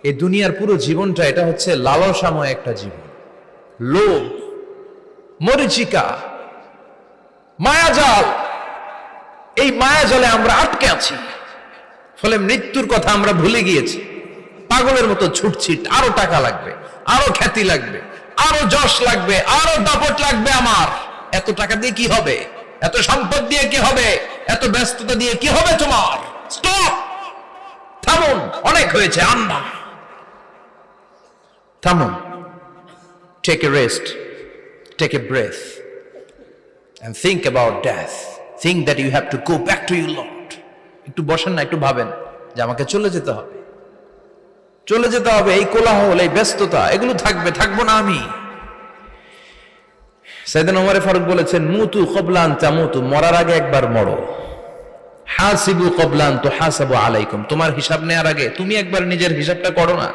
এই দুনিয়ার পুরো জীবনটা এটা হচ্ছে লালসাময় একটা জীবন, লোভ, মরিচিকা, মায়াজাল। এই মায়াজালে আমরা আটকে আছি, ফলে মৃত্যুর কথা আমরা ভুলে গিয়েছি। পাগলের মতো ছুটছি, আরো টাকা লাগবে, আরো খ্যাতি লাগবে, আরো যশ লাগবে, আরো দাপট লাগবে। আমার এত টাকা দিয়ে কি হবে? এত সম্পদ দিয়ে কি হবে? এত ব্যস্ততা দিয়ে কি হবে তোমার? স্টপ, থামুন, অনেক হয়েছে। আন্না, থামুন, take a rest, take a breath and think about death. Think that you have to go back to your Lord. একটু বসেন না, একটু ভাবেন যে আমাকে চলে যেতে হবে, চলে যেতে হবে। এই কোলাহল, এই ব্যস্ততা, এগুলো থাকবে, থাকবো না আমি। সাইয়েদনা ওমর ফারুক বলেছেন, মুতু ক্বাবলা আন তামুতু, মরার আগে একবার মরো। হাসিবু ক্বাবলা আন তুহাসাবু আলাইকুম, তোমার হিসাব নেওয়ার আগে তুমি একবার নিজের হিসাবটা করো না।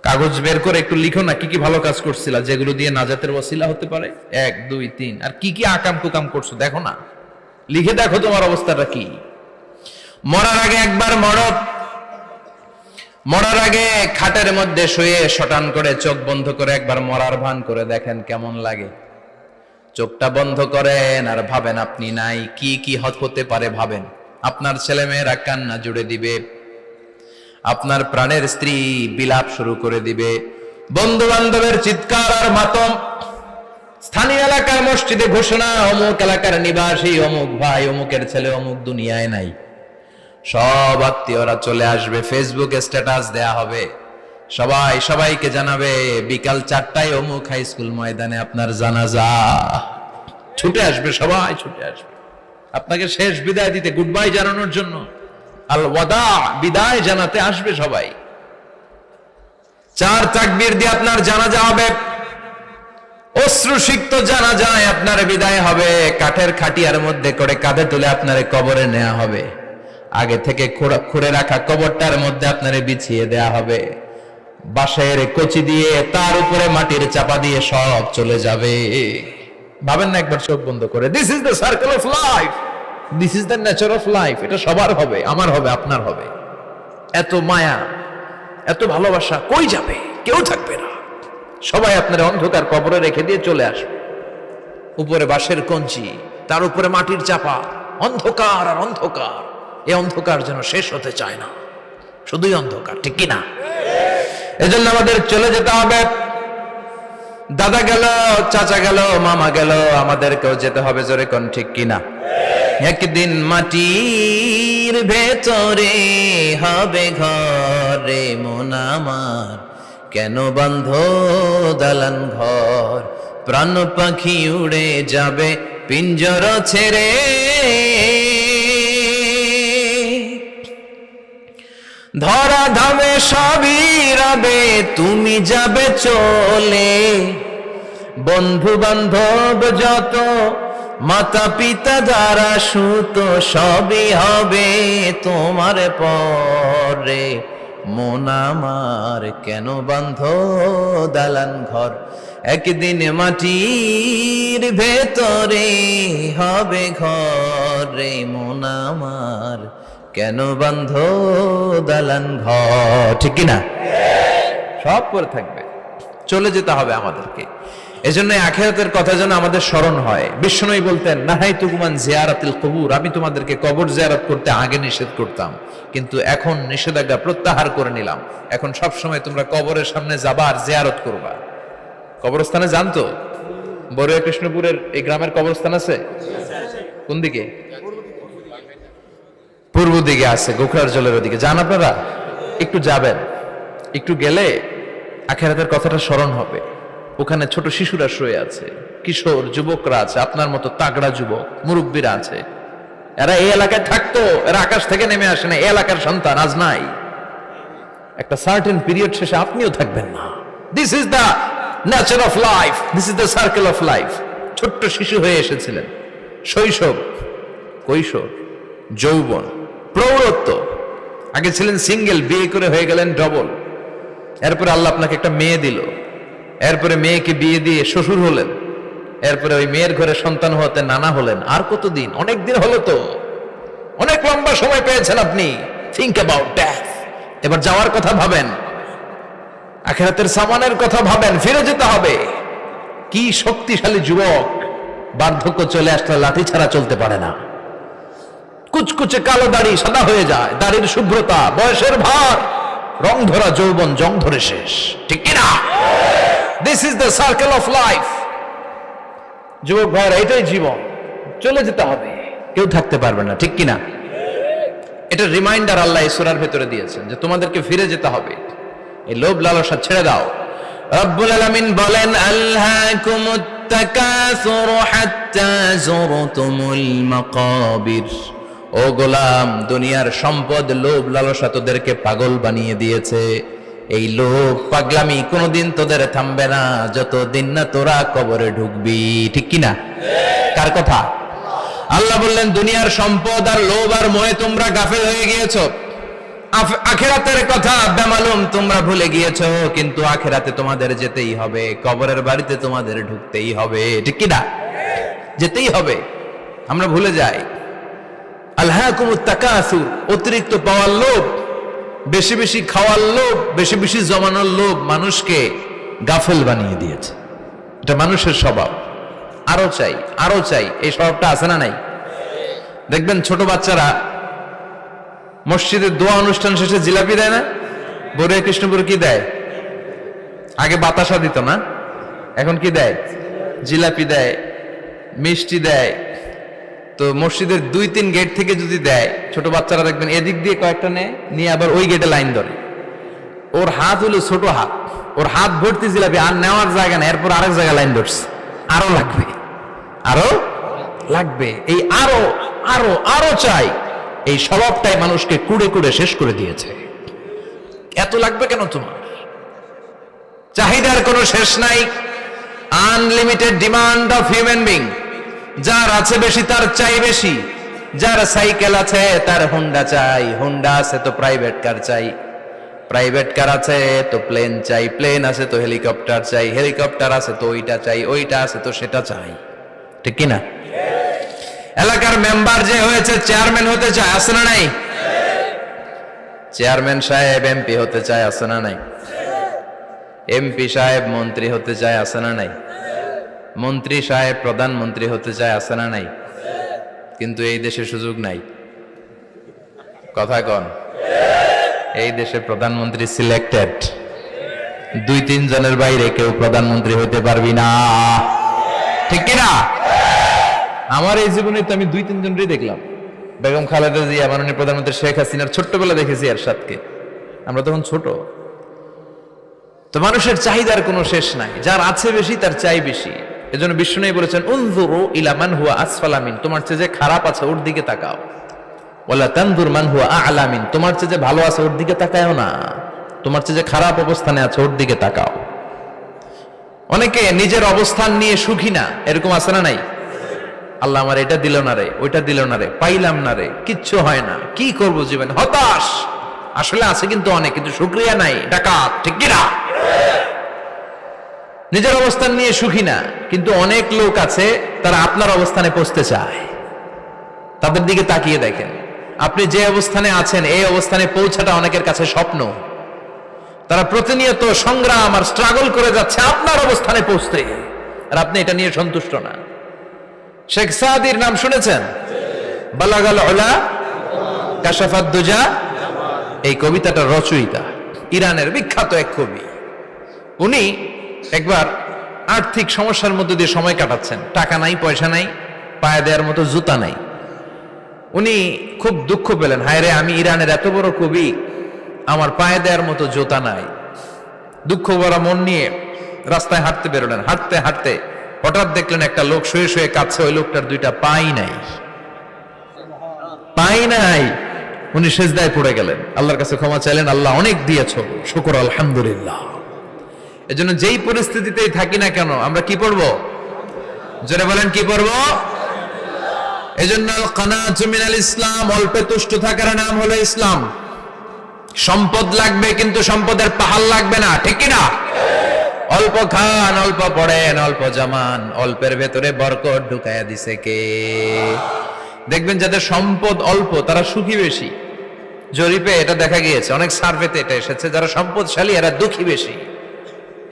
কাগজ বের করে একটু লিখো না কি কি ভালো কাজ করছিলা, যেগুলো দিয়ে নাজাতের ওসিলা হতে পারে। 1 2 3, আর কি কি আকাম কুকাম করছো দেখো না, লিখে দেখো তোমার অবস্থাটা কি। মরার আগে একবার মরো। মরার আগে খাটের মধ্যে শুয়ে শটান করে চোখ বন্ধ করে একবার মরার ভান করে দেখেন কেমন লাগে। চোখটা বন্ধ করেন আর ভাবেন আপনি নাই, কি কি হতে পারে ভাবেন। আপনার ছেলে মেয়েরা কান্না জুড়ে দিবে, আপনার প্রাণের স্ত্রী বিলাপ শুরু করে দিবে, বন্ধু বান্ধবের চিৎকার আর মাতম, স্থানীয় এলাকার মসজিদে ঘোষণা, অমুক এলাকার নিবাসী অমুক ভাই অমুকের ছেলে অমুক দুনিয়ায় নাই। সব আত্মীয়রা চলে আসবে, ফেসবুকে স্ট্যাটাস দেয়া হবে, সবাই সবাইকে জানাবে বিকাল 4টায় অমুক হাই স্কুল ময়দানে আপনার জানাজা। ছুটে আসবে, সবাই ছুটে আসবে আপনাকে শেষ বিদায় দিতে, গুড বাই জানানোর জন্য, আল ওয়াদা, বিদায় জানাতে আসবে সবাই। 4 তাকবীর দিয়ে আপনার জানাজা হবে, অশ্রুসিক্ত জানাজায় আপনার বিদায় হবে। কাঠের খাটিয়ার মধ্যে করে কাঁধে তুলে আপনারে কবরে নেওয়া হবে। আগে থেকে খুঁড়ে রাখা কবরটার মধ্যে আপনারে বিছিয়ে দেয়া হবে। বাঁশের কচি দিয়ে তার উপরে মাটির চাপা দিয়ে সব চলে যাবে। ভাবেন না একবার চোখ বন্ধ করে, this is the circle of life, this is the nature of life. এটা সবার হবে, আমার হবে, আপনার হবে। এত মায়া, এত ভালোবাসা কই যাবে? কেউ থাকবে না, সবাই আপনার অন্ধকার কবরে রেখে দিয়ে চলে আসবে। উপরে বাঁশের কঞ্চি, তার উপরে মাটির চাপা, অন্ধকার আর অন্ধকার। এই অন্ধকার যেন শেষ হতে চায় না, শুধুই অন্ধকার, ঠিক কিনা? এজন্য আমাদের চলে যেতে হবে। দাদা গেল, চাচা গেল, মামা গেল, আমাদেরকেও যেতে হবে, জোরে কোন ঠিক কিনা? একদিন মাটির ভেতরে হবে ঘরে মন আমার, কেন বন্ধ দালান ঘর, প্রাণ পাখি উড়ে যাবে পিঞ্জর ছেড়ে। ধরা ধামে সবই রবে, তুমি যাবে চলে। বন্ধু বান্ধব যত, মাতা পিতা যারা সুত, সবই হবে তোমার পরে। মন আমার কেন বন্ধ দালান ঘর, একদিন মাটির ভেতরে হবে ঘরে মন আমার, কেন বন্ধ দালান ঘর, ঠিক কিনা? সব পরে থাকবে, চলে যেতে হবে আমাদেরকে। এজন্য আখিরাতের কথা যেন আমাদের স্মরণ হয়। বিশ্বনবী বলতেন, নাহাইতুকুম আন জিয়ারাতিল কুবুর, আমি তোমাদেরকে কবর জিয়ারত করতে আগে নিষেধ করতাম, কিন্তু এখন নিষেধাজ্ঞা প্রত্যাহার করে নিলাম। এখন সব সময় তোমরা কবরের সামনে যাবা আর জিয়ারত করবা। কবরস্থানে যান তো? বড়ুয়া কৃষ্ণপুরের এই গ্রামের কবরস্থান আছে? কোন দিকে? পূর্ব দিকে আছে, গোখরার জলের ওদিকে। যান আপনারা, একটু যাবেন, একটু গেলে আখিরাতের কথাটা স্মরণ হবে। ওখানে ছোট শিশুরা শুয়ে আছে, কিশোর যুবকরা আছে, আপনার মতো তাগড়া যুবক, মুরব্বীরা আছে। এরা এই এলাকায় থাকতো, এরা আকাশ থেকে নেমে আসে না, এই এলাকার সন্তান, আজ নাই। একটা সার্টেন পিরিয়ড শেষে আপনিও থাকবেন না। This is the nature of life, this is the circle of life. ছোট্ট শিশু হয়ে এসেছিলেন, শৈশব, কৈশোর, যৌবন, প্রৌঢ়ত্ব। আগে ছিলেন সিঙ্গেল, বিয়ে করে হয়ে গেলেন ডবল। এরপরে আল্লাহ আপনাকে একটা মেয়ে দিল, এরপরে মেয়েকে বিয়ে দিয়ে শ্বশুর হলেন, এরপরে ওই মেয়ের ঘরে সন্তান হতে নানা হলেন। আর কতদিন? অনেক দিন হলো তো, অনেক লম্বা সময় পেয়েছেন আপনি। Think about death. এবার যাওয়ার কথা ভাবেন। আখিরাতের সামানের কথা ভাবেন, ফিরে যেতে হবে। কি শক্তিশালী যুবক, বার্ধক্য চলে আসলে লাঠি ছাড়া চলতে পারে না। কুচকুচে কালো দাড়ি সাদা হয়ে যায়, দাড়ির শুভ্রতা, বয়সের ভার, রং ধরা যৌবন জং ধরে শেষ, ঠিক কিনা? This is the circle of life. যুবক ভাইরা, এটাই জীবন, চলে যেতে হবে, কেউ থাকতে পারবে না, ঠিক কিনা? এটা রিমাইন্ডার আল্লাহ এই সূরার ভেতরে দিয়েছেন যে তোমাদেরকে ফিরে যেতে হবে, এই লোভ লালসা ছেড়ে দাও। রব্বুল আলামিন বলেন, আলহাকুমুত তাকাসুর হাত্তা যুরতুমুল মাকাবির। ও গোলাম, দুনিয়ার সম্পদ, লোভ লালসা তোদেরকে পাগল বানিয়ে দিয়েছে। এই লোভ পাগলামি কোনোদিন তোদের থামবে না যতদিন না তোরা কবরে ঢুকবি, ঠিক কিনা? কার কথা? আল্লাহ বললেন, দুনিয়ার সম্পদ আর লোভ আর মোহে তোমরা গাফেল হয়ে গিয়েছো। আখিরাতের কথা বেমালুম তোমরা ভুলে গিয়েছো, কিন্তু আখিরাতে তোমাদের যেতেই হবে, কবরের বাড়িতে তোমাদের ঢুকতেই হবে, ঠিক কিনা? যেতেই হবে, আমরা ভুলে যাই। আলহাকুমুত তাকাসুর, অতিরিক্ত পাওয়ার লোভ, বেশি বেশি খাওয়ার লোভ, বেশি বেশি জমানোর লোভ মানুষকে গাফেল বানিয়ে দিয়েছে। এটা মানুষের স্বভাব, আরো চাই আরো চাই, এই স্বভাবটা আছে না নাই? দেখবেন ছোট বাচ্চারা মসজিদের দোয়া অনুষ্ঠান শেষে জিলাপি দেয় না? বড় কৃষ্ণপুর কি দেয়? আগে বাতাসা দিত না, এখন কি দেয়? জিলাপি দেয়, মিষ্টি দেয়। তো মসজিদের 2-3 গেট থেকে যদি দেয়, ছোট বাচ্চারা দেখবেন এদিক দিয়ে কয়েকটা নিয়ে আবার ওই গেটে লাইন ধরে। ওর হাত হলো ছোট হাত, ওর হাত ভর্তি জিলাপি, আর নেওয়ার জায়গা না, এরপর আরেক জায়গায় লাইন ধরছে, আরো লাগবে, আরো লাগবে, এই আরো আরো আরো চাই। এই স্বভাবটাই মানুষকে কুড়ে কুড়ে শেষ করে দিয়েছে। এত লাগবে কেন তোমার? চাহিদার কোনো শেষ নাই, unlimited demand of human being. যার আছে বেশি তার চাই বেশি, যার সাইকেল আছে তার হুন্ডা চাই, হুন্ডা আছে তো প্রাইভেট কার চাই, প্রাইভেট কার আছে তো প্লেন চাই, প্লেন আছে তো হেলিকপ্টার চাই, হেলিকপ্টার আছে তো ওইটা চাই, ওইটা আছে তো সেটা চাই, ঠিক কিনা? এলাকার মেম্বার যে হয়েছে চেয়ারম্যান হতে চায়, আছে না নাই? চেয়ারম্যান সাহেব এমপি হতে চায়, আছে না নাই? এমপি সাহেব মন্ত্রী হতে চায়, আছে না নাই? মন্ত্রী সাহেব প্রধানমন্ত্রী হতে চায়, আছে না নাই? কিন্তু এই দেশে সুযোগ নাই, কথা কন। এই দেশে প্রধানমন্ত্রী সিলেক্টেড, 2-3 জনের বাইরে কেউ প্রধানমন্ত্রী হতে পারবি না, ঠিক কিনা? আমার এই জীবনে তো আমি 2-3 জনই দেখলাম। বেগম খালেদা জিয়া, মাননীয় প্রধানমন্ত্রী শেখ হাসিনার ছোট্টবেলা দেখেছি এরশাদকে, আমরা তখন ছোট। তো মানুষের চাহিদার কোনো শেষ নাই, যার আছে বেশি তার চাই বেশি। এজন্য বিষ্ণু বলেছেন, উনজুরু ইলা মান হুয়া আসফালা মিন, তোমার চেয়ে যে খারাপ আছে ওর দিকে তাকাও। ওয়ালা তানজুর মান হুয়া আ'লা মিন, তোমার চেয়ে যে ভালো আছে ওর দিকে তাকায়ও না, তোমার চেয়ে যে খারাপ অবস্থানে আছে ওর দিকে তাকাও। অনেকে নিজের অবস্থান নিয়ে সুখী না, এরকম আছে না নাই? আল্লাহ আমার এটা দিল না রে, ওইটা দিল না রে, পাইলাম না রে, কিচ্ছু হয় না, কি করব জীবনে, হতাশ। আসলে আছে কিন্তু অনেক, কিন্তু শুকরিয়া নাই, ডাকাত, ঠিক কিনা? নিজের অবস্থান নিয়ে সুখী না, কিন্তু অনেক লোক আছে তারা আপনার অবস্থানে পৌঁছতে চায়। তাদের দিকে তাকিয়ে দেখেন, আপনি যে অবস্থানে আছেন এই অবস্থানে পৌঁছাটা অনেকের কাছে স্বপ্ন। তারা প্রতিনিয়ত সংগ্রাম আর স্ট্রাগল করে যাচ্ছে আপনার অবস্থানে পৌঁছতে, আর আপনি এটা নিয়ে সন্তুষ্ট না। শেখ সাদির নাম শুনেছেন? বালাগাল উলা কাশাফাত দুজা, এই কবিতাটার রচয়িতা, ইরানের বিখ্যাত এক কবি। উনি একবার আর্থিক সমস্যার মধ্যে দিয়ে সময় কাটাচ্ছেন, টাকা নাই, পয়সা নাই, পায়ে দেওয়ার মতো জুতা নাই। উনি খুব দুঃখ পেলেন, হায় রে, আমি ইরানের এত বড় কবি, আমার পায়ে দেওয়ার মতো জুতা নাই। দুঃখ ভরা মন নিয়ে রাস্তায় হাঁটতে বেরোলেন। হাঁটতে হাঁটতে হঠাৎ দেখলেন একটা লোক শুয়ে শুয়ে কাঁদছে, ওই লোকটার 2টা পাই নাই, পাই নাই। উনি সেজদায় পড়ে গেলেন, আল্লাহর কাছে ক্ষমা চাইলেন, আল্লাহ অনেক দিয়েছো, শুকর আলহামদুলিল্লাহ। এজন্য যেই পরিস্থিতিতেই থাকি না কেন আমরা কি পড়বো? জোরে বলেন, কি পড়বো? এজন্য কানাতু মিনাল ইসলাম, অল্পে তুষ্ট থাকার নাম হলো ইসলাম। সম্পদ লাগবে কিন্তু সম্পদের পাহাড় লাগবে না, ঠিক কিনা? অল্প খান, অল্প পড়েন, অল্প জমান, অল্পের ভেতরে বরকত ঢুকাইয়া দিছে কে? দেখবেন যাদের সম্পদ অল্প তারা সুখী বেশি। জরিপে এটা দেখা গিয়েছে, অনেক সার্ভেতে এটা এসেছে, যারা সম্পদশালী এরা দুঃখী বেশি।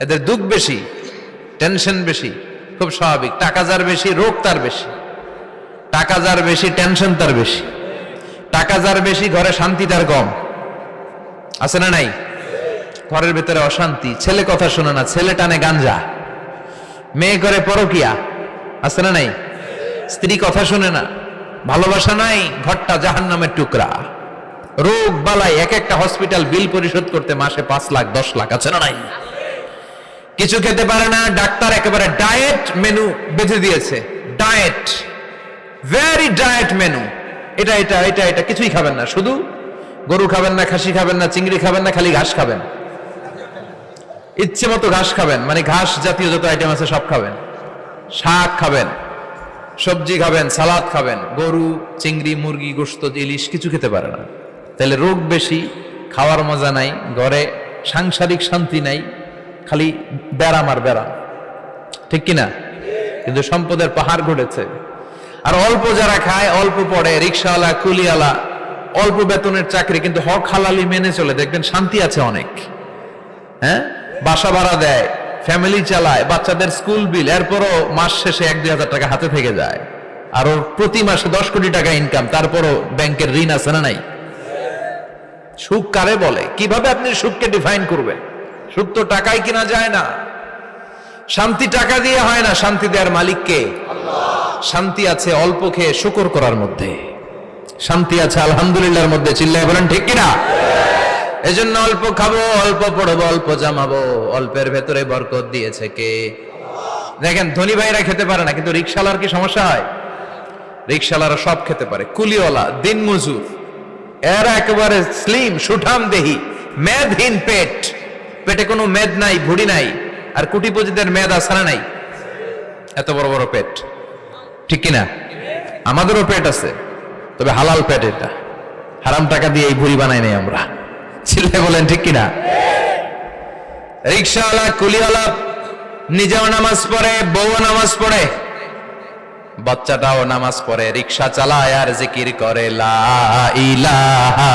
এদের দুঃখ বেশি, টেনশন বেশি, খুব স্বাভাবিক। টাকা যার বেশি, রোগ তার বেশি। টাকা যার বেশি, টেনশন তার বেশি। টাকা যার বেশি, ঘরে শান্তি তার কম। আছে না নাই? ঘরের ভিতরে অশান্তি, ছেলে কথা শোনে না, ছেলে টানে গাঞ্জা, মেয়ে করে পরকিয়া। আছে না নাই? স্ত্রী কথা শোনে না, ভালোবাসা নাই, ঘরটা জাহান্নামের টুকরা। রোগ বালাই, এক একটা হসপিটাল বিল পরিশোধ করতে মাসে 5 লাখ 10 লাখ। আছে না নাই? কিছু খেতে পারে না, ডাক্তার একেবারে ডায়েট মেনু বেঁধে দিয়েছে। Diet, very diet menu. এটা এটা এটা এটা কিছুই খাবেন না, শুধু গরু খাবেন না, খাসি খাবেন না, চিংড়ি খাবেন না, খালি ঘাস খাবেন। ইচ্ছে মতো ঘাস খাবেন, মানে ঘাস জাতীয় যত আইটেম আছে সব খাবেন। শাক খাবেন, সবজি খাবেন, সালাদ খাবেন। গরু, চিংড়ি, মুরগি, গোশত, ইলিশ কিছু খেতে পারে না। তাহলে রোগ বেশি, খাওয়ার মজা নাই, ঘরে সাংসারিক শান্তি নাই, খালি ব্যারাম আর ব্যারাম। ঠিক কিনা? কিন্তু সম্পদের পাহাড় ঘটেছে। আর অল্প যারা খায়, অল্প পড়ে, রিক্সাওয়ালা, কুলিওয়ালা, অল্প বেতনের চাকরি, কিন্তু হক হালালি মেনে চলে, দেখবেন শান্তি আছে অনেক। হ্যাঁ, বাসা ভাড়া দেয়, ফ্যামিলি চালায়, বাচ্চাদের স্কুল বিল, এরপরও মাস শেষে 1-2 হাজার টাকা হাতে থেকে যায়। আর ওর প্রতি মাসে 10 কোটি টাকা ইনকাম, তারপরও ব্যাংকের ঋণ আছে না নাই? সুখ কারে বলে? কিভাবে আপনি সুখকে ডিফাইন করবেন? সুখ তো টাকায় কিনা যায় না। শান্তি টাকা দিয়ে হয় না, শান্তি দেওয়ার মালিক কে? শান্তি আছে অল্প খেয়ে শুকর করার মধ্যে, শান্তি আছে আলহামদুলিল্লাহর মধ্যে। চিল্লায় বলেন ঠিক কিনা? এজন্য অল্প খাবো, অল্প পড়বো, অল্প জামাবো, অল্পের ভেতরে বরকত দিয়েছে কে? দেখেন, ধনী ভাইরা খেতে পারে না, কিন্তু রিক্সাওয়ালার কি সমস্যা হয়? রিক্সাওয়ালারা সব খেতে পারে। কুলিওয়ালা, দিনমজুর, এরা একেবারে স্লিম, সুঠাম দেহি, মেদহীন পেট, পেটে কোনো মেদ নাই, ভুড়ি নাই। আর কোটিপতিদের মেদ আছে না নাই? এত বড় বড় পেট। ঠিক কিনা? আমাদেরও পেট আছে, তবে হালাল পেট। এটা হারাম টাকা দিয়ে এই ভুড়ি বানাই নাই আমরা। চিল্লায় বলেন ঠিক কিনা? রিক্সাওয়ালা, কুলিওয়ালা নিজেও নামাজ পড়ে, বউও নামাজ পড়ে, বাচ্চাটাও নামাজ পড়ে, রিক্সা চালায় আর জিকির করে লা ইলাহা